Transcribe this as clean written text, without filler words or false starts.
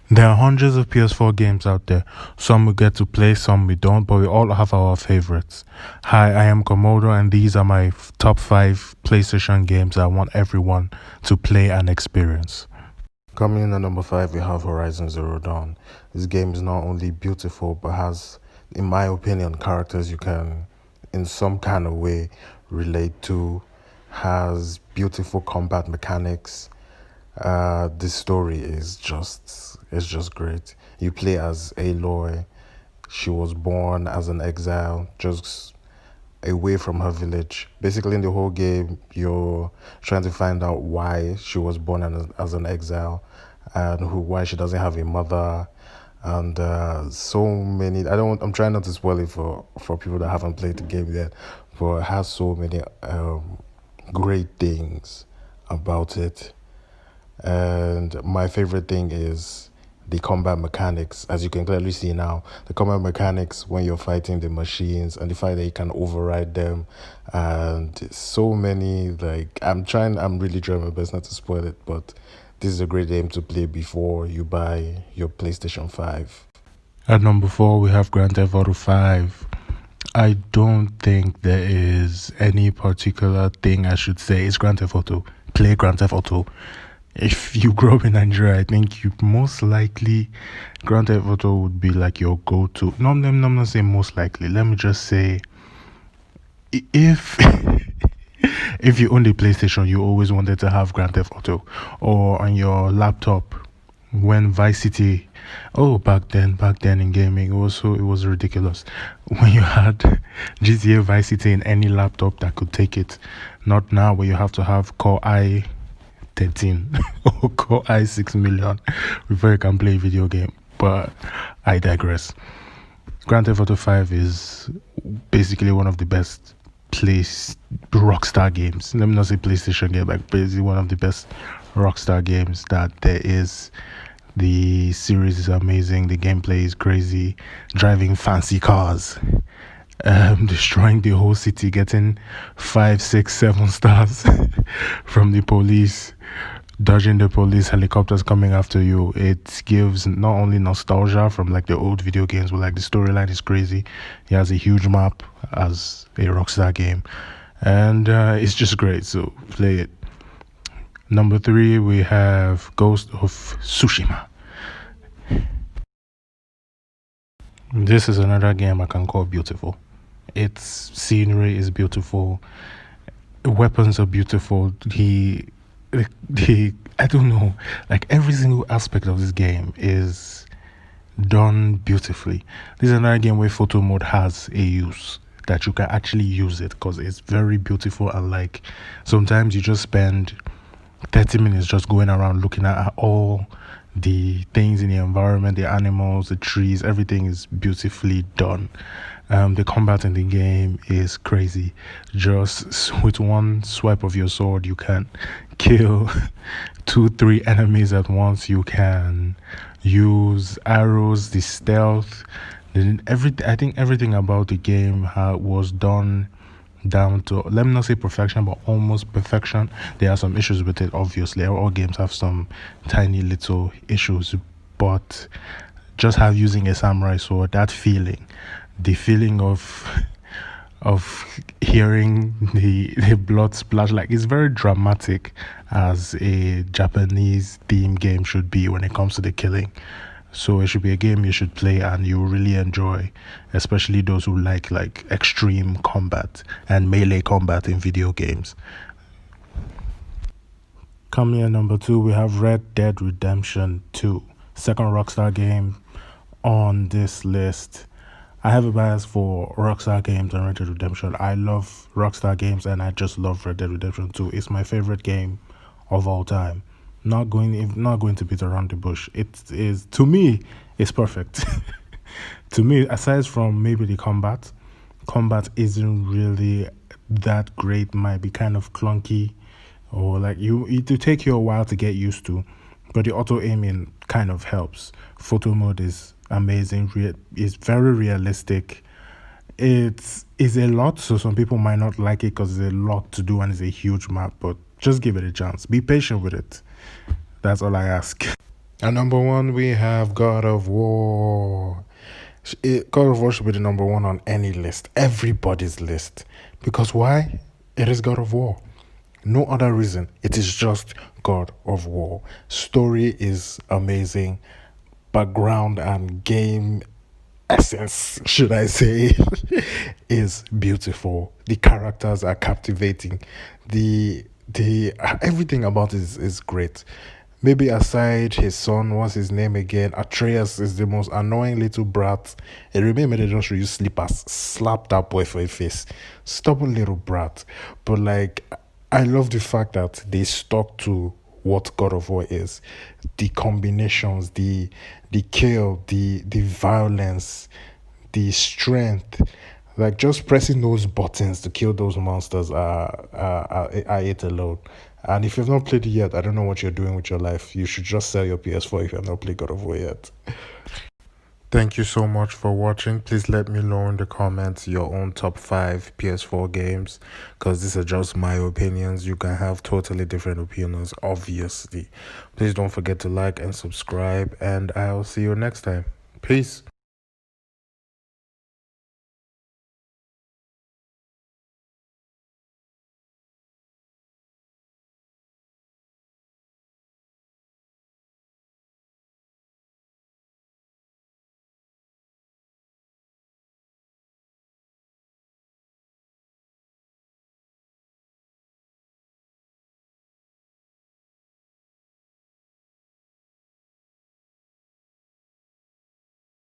There are hundreds of PS4 games out there. Some we get to play, some we don't, but we all have our favorites. Hi, I am Komodo, and these are my top 5 PlayStation games I want everyone to play and experience. Coming in at number 5, we have Horizon Zero Dawn. This game is not only beautiful, but has, in my opinion, characters you can, in some kind of way, relate to, has beautiful combat mechanics. This story is just great. You play as Aloy. She was born as an exile, just away from her village. Basically, in the whole game, you're trying to find out why she was born as an exile, and why she doesn't have a mother, and so many. I'm trying not to spoil it for people that haven't played the game yet, but it has so many great things about it. And my favorite thing is the combat mechanics. As you can clearly see now, the combat mechanics when you're fighting the machines, and the fact that you can override them, and so many, like, I'm really trying my best not to spoil it, but this is a great game to play before you buy your PlayStation 5. At number 4, we have Grand Theft Auto 5. I don't think there is any particular thing I should say. It's Grand Theft Auto. Play Grand Theft Auto. If you grow up in Nigeria, I think you most likely Grand Theft Auto would be like your go-to. No, I'm not saying most likely. Let me just say, if if you own the PlayStation, you always wanted to have Grand Theft Auto, or on your laptop when Vice City. Oh, back then in gaming, it was ridiculous when you had GTA Vice City in any laptop that could take it. Not now, where you have to have Core i13 or Core i6 million before you can play a video game. But I digress. Grand Theft Auto 5 is basically one of the best Rockstar games. Let me not say PlayStation game, like basically one of the best Rockstar games that there is. The series is amazing. The gameplay is crazy. Driving fancy cars, destroying the whole city, getting 5, 6, 7 stars from the police, dodging the police helicopters coming after you. It gives not only nostalgia from like the old video games, but like the storyline is crazy. It has a huge map as a Rockstar game, and it's just great. So play it. Number 3, we have Ghost of Tsushima. This is another game I can call beautiful. Its scenery is beautiful. Weapons are beautiful. The I don't know, like every single aspect of this game is done beautifully. This is another game where photo mode has a use that you can actually use it because it's very beautiful, and like sometimes you just spend 30 minutes just going around looking at all the things in the environment, the animals, the trees, everything is beautifully done. The combat in the game is crazy. Just with one swipe of your sword, you can kill 2, 3 enemies at once. You can use arrows, the stealth, I think everything about the game was done down to, let me not say perfection, but almost perfection. There are some issues with it, obviously. All games have some tiny little issues, but just have using a samurai sword, that feeling, the feeling of hearing the blood splash, like it's very dramatic, as a Japanese theme game should be when it comes to the killing. So it should be a game you should play and you really enjoy, especially those who like extreme combat and melee combat in video games. Coming in number 2, we have Red Dead Redemption 2, second Rockstar game on this list. I have a bias for Rockstar games and Red Dead Redemption. I love Rockstar games and I just love Red Dead Redemption 2. It's my favorite game of all time. Not going to beat around the bush. It is, to me, it's perfect. To me, aside from maybe the combat isn't really that great. Might be kind of clunky, or like it will take you a while to get used to. But the auto aiming kind of helps. Photo mode is amazing. It's very realistic. It's a lot, so some people might not like it because there's a lot to do and it's a huge map. But just give it a chance. Be patient with it. That's all I ask. At number one, we have God of War. God of War should be the number one on any list, everybody's list. Because why? It is God of War. No other reason. It is just God of War. Story is amazing. Background and game essence, should I say, is beautiful. The characters are captivating. The everything about it is great. Maybe aside his son, what's his name again? Atreus is the most annoying little brat. I remember they just use slippers, slap that boy for a face. Stubborn little brat. But like, I love the fact that they stuck to what God of War is. The combinations, the kill, the violence, the strength. Like just pressing those buttons to kill those monsters are it alone. And if you've not played it yet, I don't know what you're doing with your life. You should just sell your PS4 if you have not played God of War yet. Thank you so much for watching. Please let me know in the comments your own top 5 PS4 games, because these are just my opinions. You can have totally different opinions, obviously. Please don't forget to like and subscribe, and I'll see you next time. Peace.